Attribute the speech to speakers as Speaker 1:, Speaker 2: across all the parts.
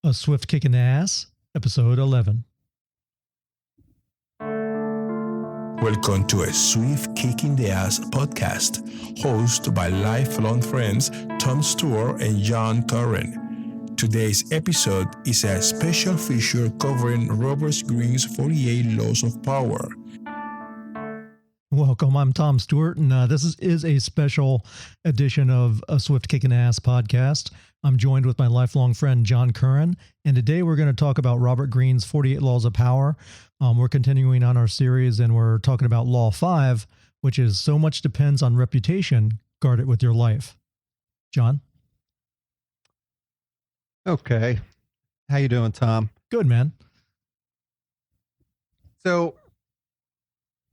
Speaker 1: A Swift Kick in the Ass, Episode 11.
Speaker 2: Welcome to a Swift Kick in the Ass podcast, hosted by lifelong friends Tom Stewart and John Curren. Today's episode is a special feature covering Robert Greene's 48 Laws of Power.
Speaker 1: Welcome, I'm Tom Stewart, and this is a special edition of a Swift Kick in the Ass podcast. I'm joined with my lifelong friend, John Curren, and today we're going to talk about Robert Greene's 48 Laws of Power. We're continuing on our series, and we're talking about Law 5, which is so much depends on reputation, guard it with your life. John?
Speaker 3: Okay. How you doing, Tom?
Speaker 1: Good, man.
Speaker 3: So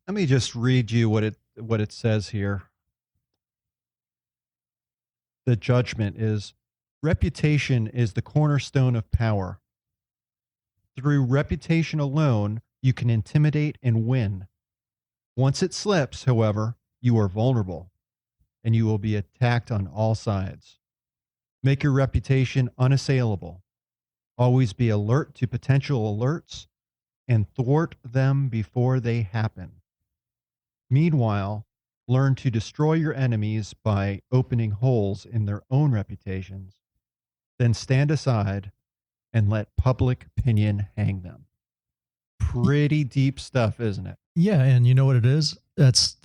Speaker 3: let me just read you what it says here. The judgment is, reputation is the cornerstone of power. Through reputation alone, you can intimidate and win. Once it slips, however, you are vulnerable, and you will be attacked on all sides. Make your reputation unassailable. Always be alert to potential alerts and thwart them before they happen. Meanwhile, learn to destroy your enemies by opening holes in their own reputations. Then stand aside and let public opinion hang them. Pretty deep stuff, isn't it?
Speaker 1: Yeah, and you know what it is? That's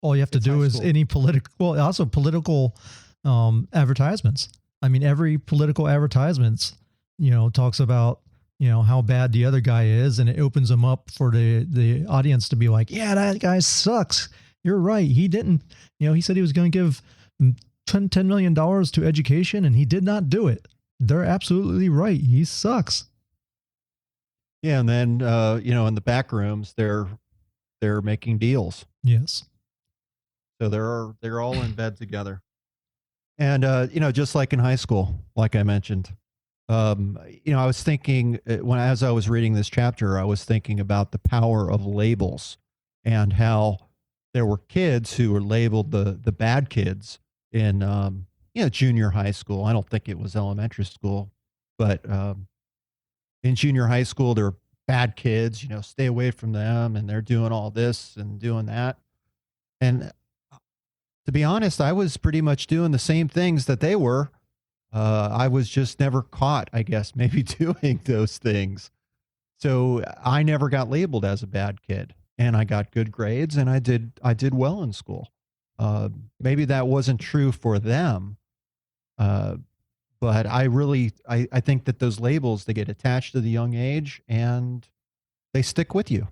Speaker 1: all you have to do is any political, well, also political advertisements. I mean, every political advertisements, talks about, how bad the other guy is, and it opens them up for the audience to be like, yeah, that guy sucks. You're right. He didn't, he said he was going to give $10 million to education, and he did not do it. They're absolutely right. He sucks.
Speaker 3: Yeah, and then in the back rooms, they're making deals.
Speaker 1: Yes.
Speaker 3: So they're all in bed together. And just like in high school, like I mentioned, I was thinking as I was reading this chapter, I was thinking about the power of labels and how there were kids who were labeled the bad kids in junior high school. I don't think it was elementary school, but in junior high school, they're bad kids, stay away from them, and they're doing all this and doing that. And to be honest, I was pretty much doing the same things that they were. I was just never caught, I guess, maybe doing those things. So I never got labeled as a bad kid, and I got good grades, and I did well in school. Maybe that wasn't true for them. But I think that those labels, they get attached at a young age and they stick with you.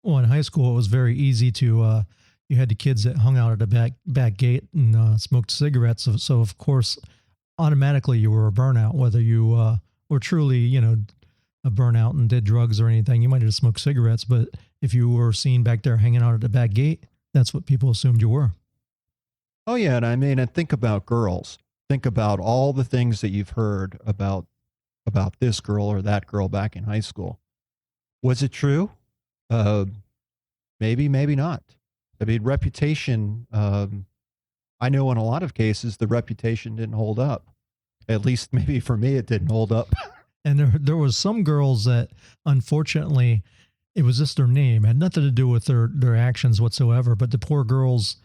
Speaker 1: Well, in high school, it was very easy to, you had the kids that hung out at the back gate and smoked cigarettes. So of course, automatically you were a burnout, whether you were truly, a burnout and did drugs or anything. You might have just smoked cigarettes, but if you were seen back there hanging out at the back gate, that's what people assumed you were.
Speaker 3: Oh, yeah. And think about girls. Think about all the things that you've heard about this girl or that girl back in high school. Was it true? Maybe not. I mean, reputation, I know in a lot of cases, the reputation didn't hold up. At least maybe for me, it didn't hold up.
Speaker 1: And there was some girls that, unfortunately, it was just their name. It had nothing to do with their actions whatsoever. But the poor girls,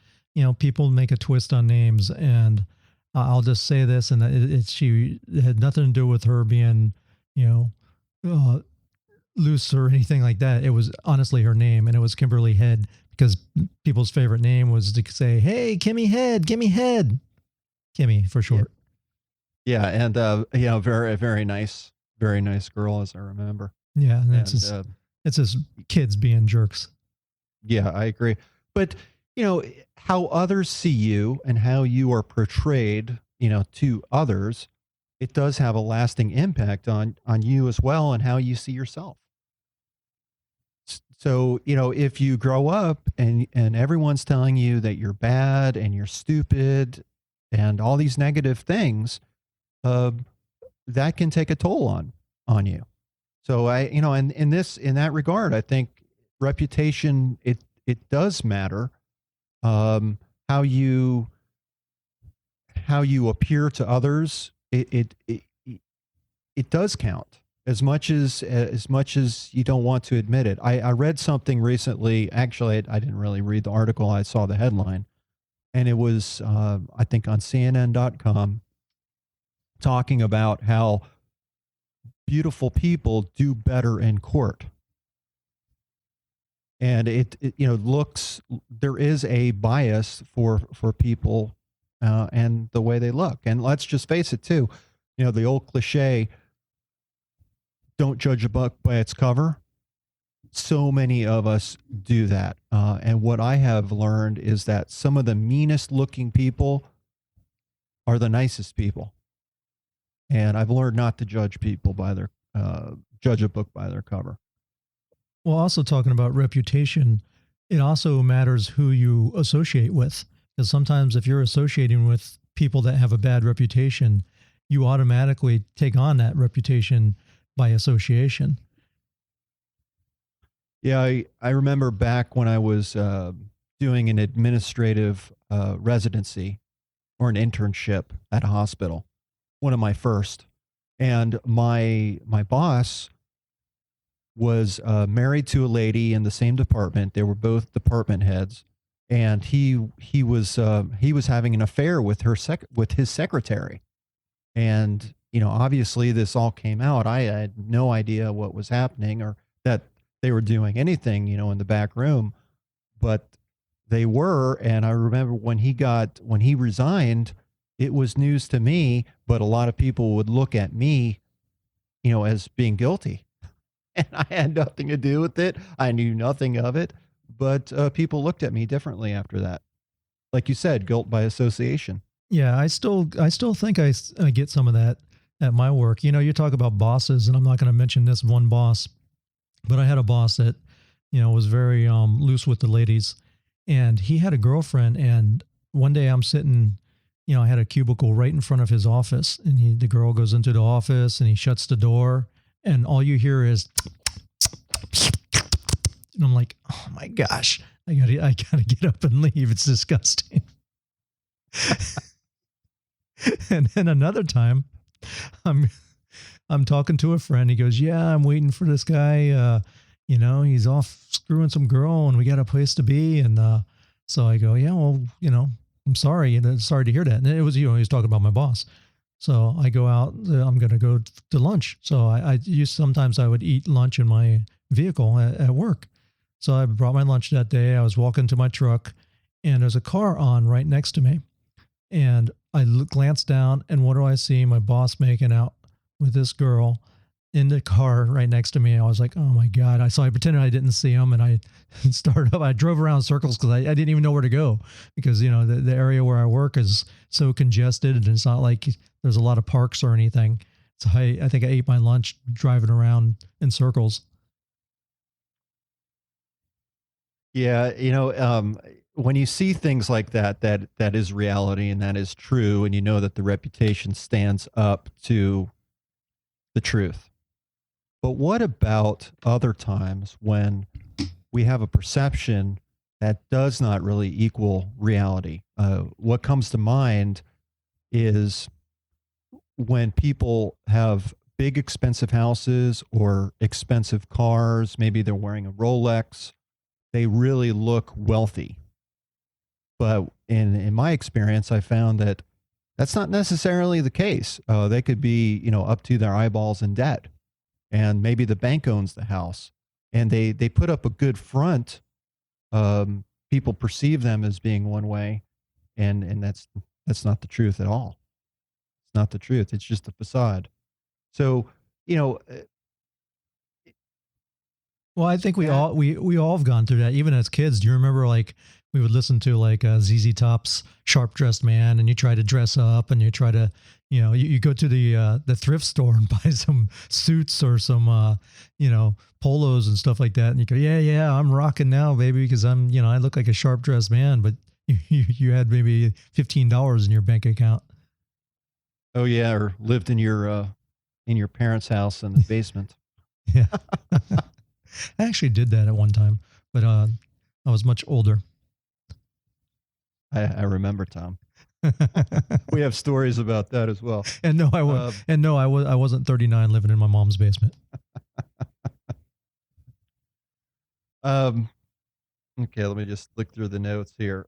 Speaker 1: people make a twist on names, and I'll just say this, and it had nothing to do with her being, loose or anything like that. It was honestly her name, and it was Kimberly Head, because people's favorite name was to say, "Hey, Kimmy Head, give me head." Kimmy for short.
Speaker 3: Yeah, and very, very nice girl, as I remember.
Speaker 1: Yeah, and it's just kids being jerks.
Speaker 3: Yeah, I agree. But how others see you and how you are portrayed, to others, it does have a lasting impact on you as well and how you see yourself. So, if you grow up and everyone's telling you that you're bad and you're stupid and all these negative things, that can take a toll on you. So in that regard, I think reputation, it does matter. How you appear to others, it it does count as much as you don't want to admit it. I read something recently. Actually, I didn't really read the article. I saw the headline, and it was I think on CNN.com talking about how beautiful people do better in court. And it looks, there is a bias for people and the way they look. And let's just face it too, the old cliche, don't judge a book by its cover. So many of us do that. And what I have learned is that some of the meanest looking people are the nicest people. And I've learned not to judge people by their, judge a book by their cover.
Speaker 1: Well, also talking about reputation, it also matters who you associate with. Because sometimes if you're associating with people that have a bad reputation, you automatically take on that reputation by association.
Speaker 3: Yeah, I remember back when I was doing an administrative residency or an internship at a hospital, one of my first. And my boss was married to a lady in the same department. They were both department heads, and he was having an affair with with his secretary. And obviously this all came out. I had no idea what was happening or that they were doing anything, in the back room, but they were. And I remember when he resigned, it was news to me, but a lot of people would look at me, as being guilty. And I had nothing to do with it. I knew nothing of it, but people looked at me differently after that. Like you said, guilt by association.
Speaker 1: Yeah, I still think I get some of that at my work. You talk about bosses, and I'm not going to mention this one boss, but I had a boss that, was very loose with the ladies, and he had a girlfriend. And one day I'm sitting, I had a cubicle right in front of his office, and the girl goes into the office, and he shuts the door, and all you hear is, and I'm like, oh my gosh, I gotta get up and leave. It's disgusting. And then another time, I'm talking to a friend. He goes, yeah, I'm waiting for this guy. He's off screwing some girl, and we got a place to be. And so I go, yeah, well, I'm sorry. Sorry to hear that. And it was, he was talking about my boss. So I go out, I'm going to go to lunch. So sometimes I would eat lunch in my vehicle at work. So I brought my lunch that day. I was walking to my truck, and there's a car on right next to me. And I glance down, and what do I see? My boss making out with this girl in the car right next to me. I was like, oh my God. I pretended I didn't see him, and I started up. I drove around in circles because I didn't even know where to go, because, the area where I work is so congested, and it's not like there's a lot of parks or anything. So I think I ate my lunch driving around in circles.
Speaker 3: Yeah. When you see things like that is reality, and that is true. And that the reputation stands up to the truth. But what about other times when we have a perception that does not really equal reality? What comes to mind is when people have big expensive houses or expensive cars. Maybe they're wearing a Rolex. They really look wealthy. But in my experience, I found that that's not necessarily the case. They could be, up to their eyeballs in debt, and maybe the bank owns the house, and they put up a good front. People perceive them as being one way, and that's not the truth at all. It's not the truth. It's just a facade. So,
Speaker 1: well, I think we all have gone through that, even as kids. Do you remember, like, we would listen to like ZZ Top's Sharp Dressed Man, and you try to dress up, and you try to, you go to the thrift store and buy some suits or some, polos and stuff like that. And you go, yeah, I'm rocking now, baby, because I'm, I look like a sharp dressed man, but you had maybe $15 in your bank account.
Speaker 3: Oh yeah. Or lived in your parents' house in the basement.
Speaker 1: Yeah. I actually did that at one time, but I was much older.
Speaker 3: I remember, Tom. We have stories about that as well.
Speaker 1: And no, I wasn't 39 living in my mom's basement.
Speaker 3: Okay, let me just look through the notes here.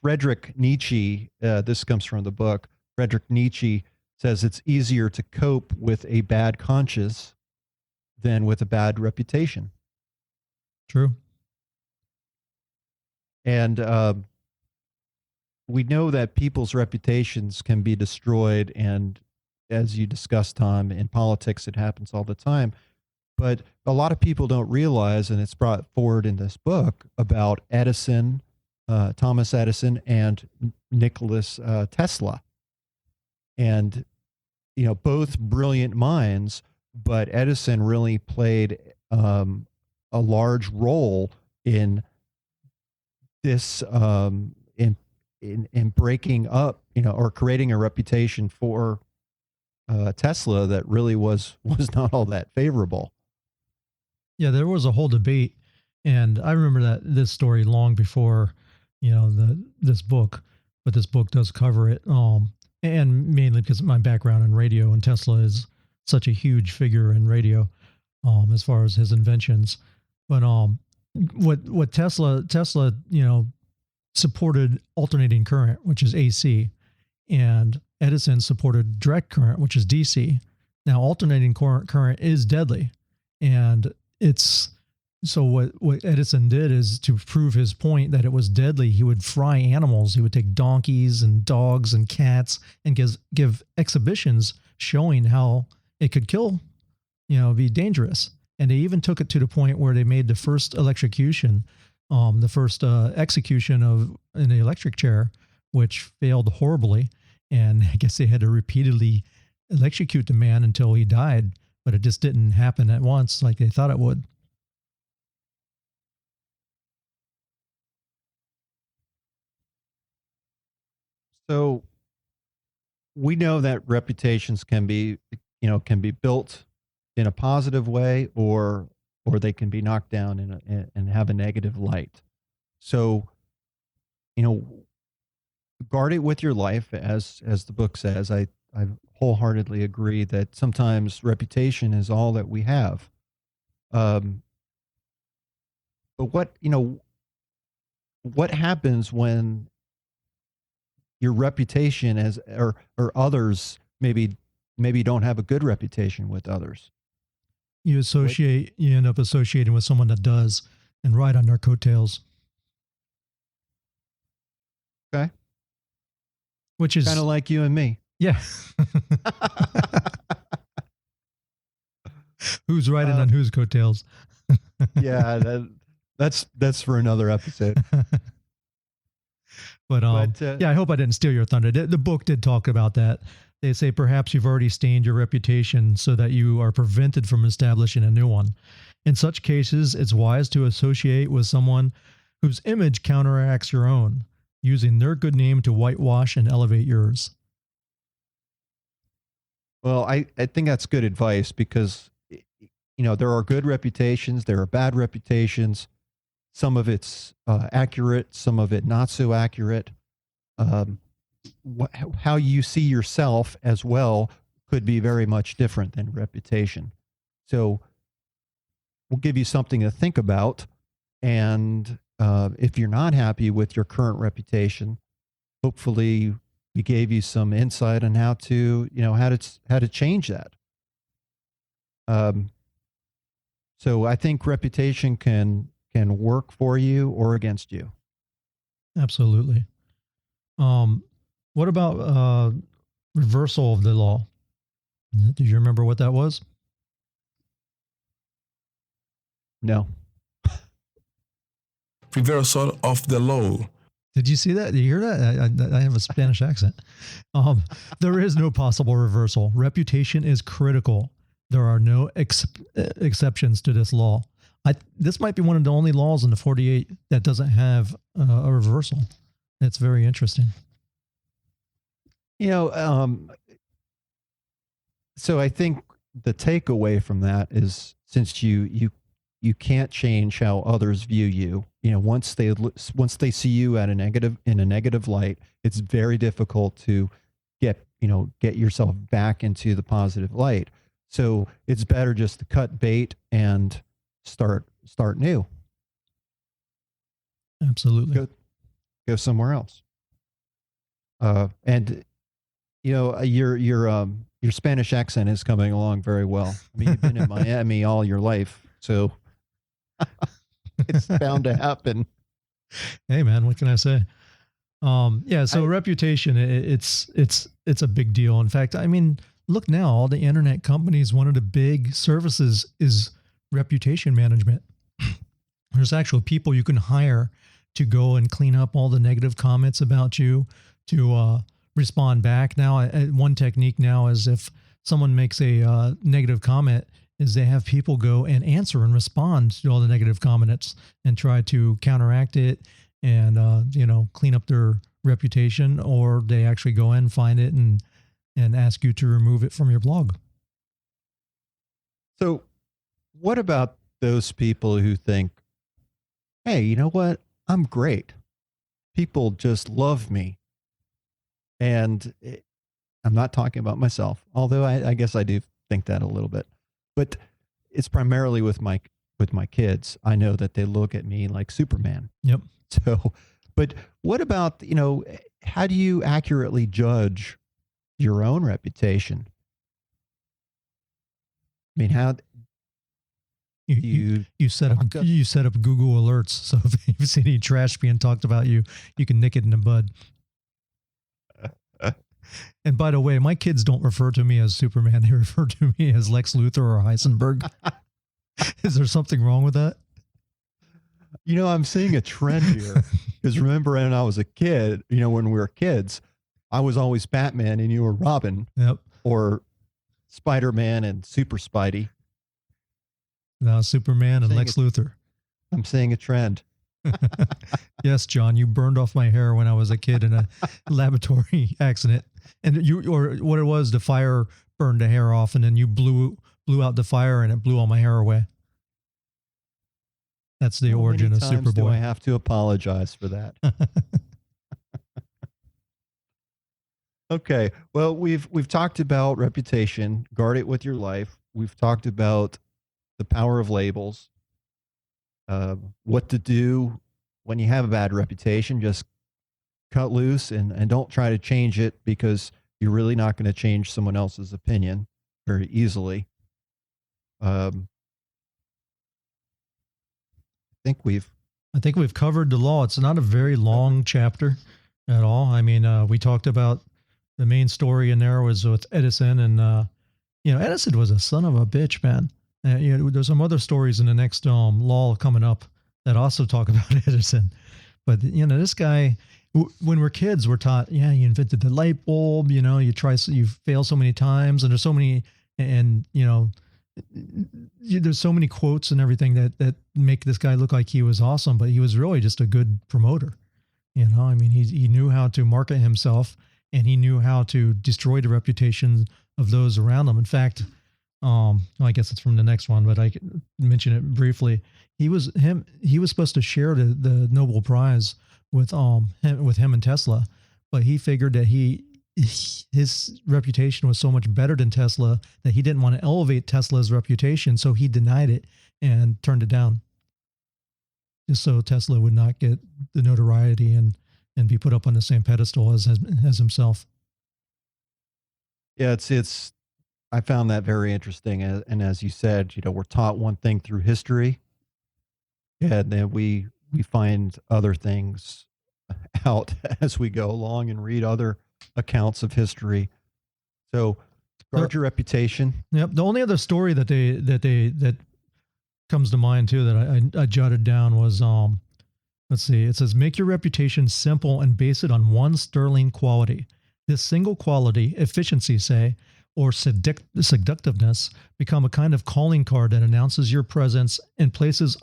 Speaker 3: Friedrich Nietzsche, this comes from the book. Friedrich Nietzsche says it's easier to cope with a bad conscience than with a bad reputation.
Speaker 1: True.
Speaker 3: And we know that people's reputations can be destroyed. And as you discussed, Tom, in politics, it happens all the time. But a lot of people don't realize, and it's brought forward in this book, about Edison, Thomas Edison, and Nicholas Tesla. And, both brilliant minds, but Edison really played a large role in this, in breaking up, or creating a reputation for Tesla that really was not all that favorable.
Speaker 1: Yeah, there was a whole debate, and I remember this story long before, this book, but this book does cover it. And mainly because of my background in radio, and Tesla is such a huge figure in radio, as far as his inventions. But what Tesla, supported alternating current, which is AC, and Edison supported direct current, which is DC. Now, alternating current is deadly, and so what Edison did is, to prove his point that it was deadly, he would fry animals. He would take donkeys and dogs and cats and give exhibitions showing how it could kill, be dangerous. And they even took it to the point where they made the first electrocution, the first execution in the electric chair, which failed horribly. And I guess they had to repeatedly electrocute the man until he died, but it just didn't happen at once like they thought it would.
Speaker 3: So we know that reputations can be built in a positive way, or they can be knocked down and have a negative light. So, guard it with your life, as the book says. I wholeheartedly agree that sometimes reputation is all that we have. But what happens when your reputation or others maybe don't have a good reputation with others?
Speaker 1: You end up associating with someone that does, and ride on their coattails.
Speaker 3: Okay.
Speaker 1: Which is
Speaker 3: kind of like you and me.
Speaker 1: Yeah. Who's riding on whose coattails?
Speaker 3: Yeah, that's for another episode.
Speaker 1: But I hope I didn't steal your thunder. The book did talk about that. They say perhaps you've already stained your reputation so that you are prevented from establishing a new one. In such cases, it's wise to associate with someone whose image counteracts your own, using their good name to whitewash and elevate yours.
Speaker 3: Well, I think that's good advice, because, there are good reputations, there are bad reputations. Some of it's accurate, some of it not so accurate. How you see yourself as well could be very much different than reputation. So we'll give you something to think about. And if you're not happy with your current reputation, hopefully we gave you some insight on how to change that. So I think reputation can work for you or against you.
Speaker 1: Absolutely. What about reversal of the law? Do you remember what that was?
Speaker 3: No.
Speaker 2: Reversal of the law.
Speaker 1: Did you see that? Did you hear that? I have a Spanish accent. There is no possible reversal. Reputation is critical. There are no exceptions to this law. This might be one of the only laws in the 48 that doesn't have a reversal. It's very interesting.
Speaker 3: So I think the takeaway from that is, since you can't change how others view you, once they see you in a negative light, it's very difficult to get yourself back into the positive light. So it's better just to cut bait and start new.
Speaker 1: Absolutely.
Speaker 3: Go somewhere else. And your Spanish accent is coming along very well. I mean, you've been in Miami all your life, so it's bound to happen.
Speaker 1: Hey man, what can I say? So reputation, it's a big deal. In fact, I mean, look now, all the internet companies, one of the big services is reputation management. There's actual people you can hire to go and clean up all the negative comments about you, to respond back. Now, one technique now is if someone makes a negative comment, is they have people go and answer and respond to all the negative comments and try to counteract it and clean up their reputation, or they actually go in, find it, and ask you to remove it from your blog.
Speaker 3: So what about those people who think, hey, you know what? I'm great. People just love me. And I'm not talking about myself, although I guess I do think that a little bit. But it's primarily with my kids. I know that they look at me like Superman.
Speaker 1: Yep.
Speaker 3: So, but what about, how do you accurately judge your own reputation? I mean, how
Speaker 1: you set up Google alerts, so if you see any trash being talked about you can nick it in the bud. And by the way, my kids don't refer to me as Superman; they refer to me as Lex Luthor or Heisenberg. Is there something wrong with that?
Speaker 3: I'm seeing a trend here, because remember when I was a kid, when we were kids, I was always Batman and you were Robin.
Speaker 1: Yep.
Speaker 3: Or Spider-Man and Super Spidey.
Speaker 1: Now Superman and Lex Luthor.
Speaker 3: I'm seeing a trend.
Speaker 1: Yes, John, you burned off my hair when I was a kid in a laboratory accident. And what it was, the fire burned the hair off, and then you blew out the fire and it blew all my hair away. That's the origin of Superboy.
Speaker 3: Do I have to apologize for that? Okay. Well, we've talked about reputation, guard it with your life. We've talked about the power of labels, what to do when you have a bad reputation. Just cut loose and don't try to change it, because you're really not going to change someone else's opinion very easily. I think we've covered
Speaker 1: the law. It's not a very long chapter at all. I mean, we talked about the main story in there was with Edison, and Edison was a son of a bitch, man. There's some other stories in the next law coming up that also talk about Edison. But this guy, when we're kids, we're taught, you invented the light bulb. You fail so many times, and there's so many, and there's so many quotes and everything that make this guy look like he was awesome, but he was really just a good promoter. I mean, he knew how to market himself, and he knew how to destroy the reputation of those around him. In fact, I guess it's from the next one, but I can mention it briefly. He was supposed to share the Nobel Prize with him and Tesla, but he figured that his reputation was so much better than Tesla that he didn't want to elevate Tesla's reputation, so he denied it and turned it down, just so Tesla would not get the notoriety and be put up on the same pedestal as himself.
Speaker 3: Yeah, I found that very interesting, and as you said, we're taught one thing through history, and then we find other things out as we go along and read other accounts of history. So guard your reputation.
Speaker 1: Yep. The only other story that comes to mind too that I jotted down was let's see. It says, make your reputation simple and base it on one sterling quality. This single quality, efficiency, say, or seductiveness, become a kind of calling card that announces your presence and places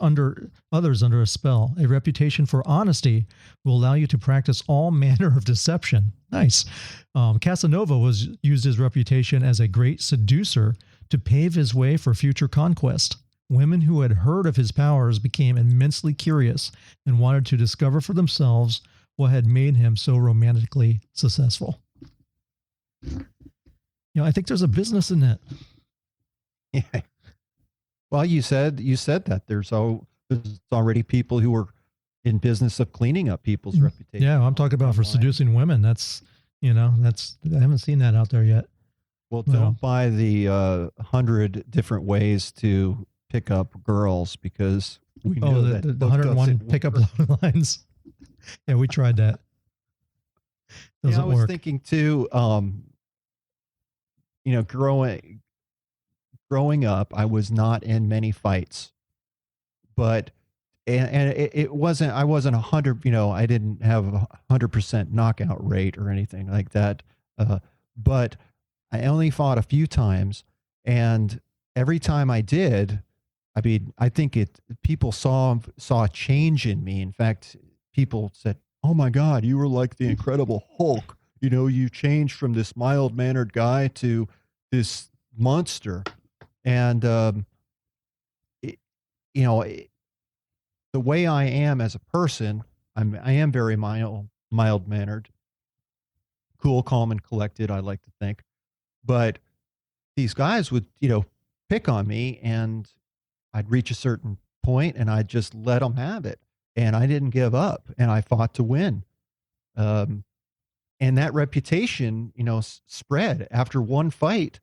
Speaker 1: others under a spell. A reputation for honesty will allow you to practice all manner of deception. Nice. Casanova used his reputation as a great seducer to pave his way for future conquest. women who had heard of his powers became immensely curious and wanted to discover for themselves what had made him so romantically successful. I think there's a business in that.
Speaker 3: Yeah. Well, you said that there's already people who are in business of cleaning up people's reputation.
Speaker 1: Yeah, I'm talking about for seducing women. That's I haven't seen that out there yet.
Speaker 3: Well, don't buy the 100 different ways to pick up girls, because we know that
Speaker 1: the 101 pickup lines. Yeah, we tried that. Doesn't
Speaker 3: I was
Speaker 1: work.
Speaker 3: thinking too, growing up, I was not in many fights, but it wasn't, I wasn't 100, I didn't have 100% knockout rate or anything like that. But I only fought a few times, and every time I did, I think people saw a change in me. In fact, people said, "Oh my God, you were like the Incredible Hulk. You changed from this mild-mannered guy to this monster." And, the way I am as a person, I am very mild-mannered, cool, calm, and collected, I like to think. But these guys would, pick on me, and I'd reach a certain point and I'd just let them have it. And I didn't give up, and I fought to win. And that reputation, spread. After one fight,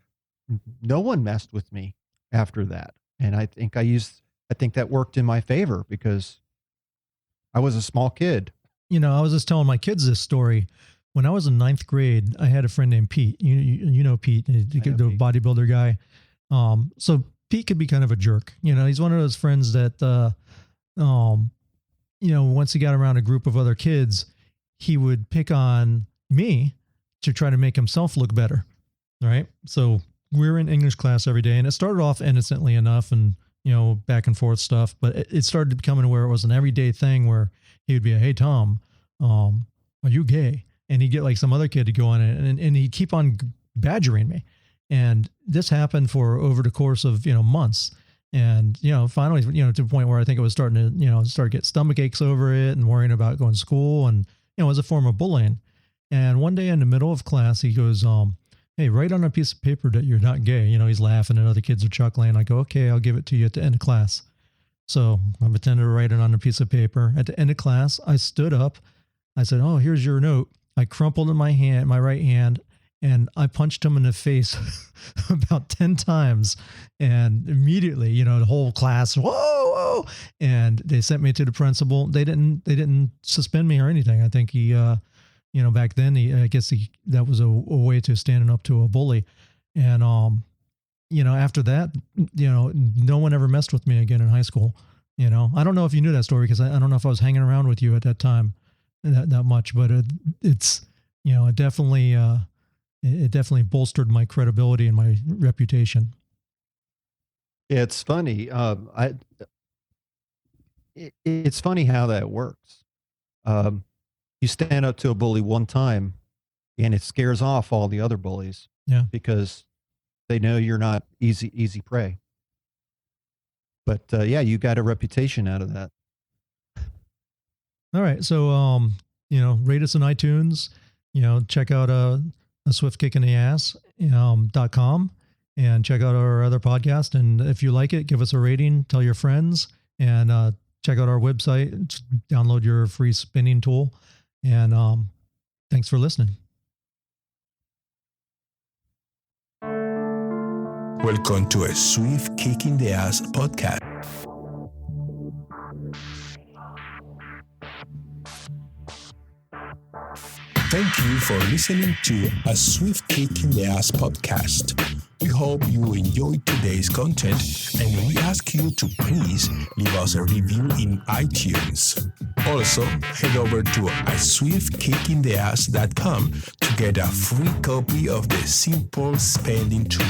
Speaker 3: no one messed with me after that. And I think that worked in my favor, because I was a small kid.
Speaker 1: I was just telling my kids this story. When I was in 9th grade, I had a friend named Pete. You know Pete, the bodybuilder guy. So Pete could be kind of a jerk. He's one of those friends that, once he got around a group of other kids, he would pick on me to try to make himself look better. Right. So we're in English class every day, and it started off innocently enough and, back and forth stuff, but it started becoming where it was an everyday thing where he would be, "Hey, Tom, are you gay?" And he'd get like some other kid to go on it, and he'd keep on badgering me. And this happened for over the course of, months. And, finally, to the point where I think it was starting to, start to get stomach aches over it and worrying about going to school. And, it was a form of bullying. And one day in the middle of class, he goes, "Hey, write on a piece of paper that you're not gay." He's laughing and other kids are chuckling. I go, "Okay, I'll give it to you at the end of class." So I pretended to write it on a piece of paper. At the end of class, I stood up. I said, "Oh, here's your note." I crumpled in my right hand, and I punched him in the face about 10 times. And immediately, the whole class, whoa. And they sent me to the principal. They didn't suspend me or anything. I think he, back then, that was a way to standing up to a bully. And, after that, no one ever messed with me again in high school. I don't know if you knew that story, because I don't know if I was hanging around with you at that time that much, but it's, it definitely bolstered my credibility and my reputation.
Speaker 3: It's funny. It's funny how that works. You stand up to a bully one time, and it scares off all the other bullies.
Speaker 1: Yeah,
Speaker 3: because they know you're not easy prey. But you got a reputation out of that.
Speaker 1: All right. So, rate us on iTunes, check out a swiftkickinass.com and check out our other podcast. And if you like it, give us a rating, tell your friends, and check out our website, just download your free spinning tool. And thanks for listening.
Speaker 2: Welcome to a Swift Kick in the Ass podcast. Thank you for listening to a Swift Kick in the Ass podcast. We hope you enjoyed today's content, and we ask you to please leave us a review in iTunes. Also, head over to swiftkickingtheass.com to get a free copy of the Simple Spelling Tool.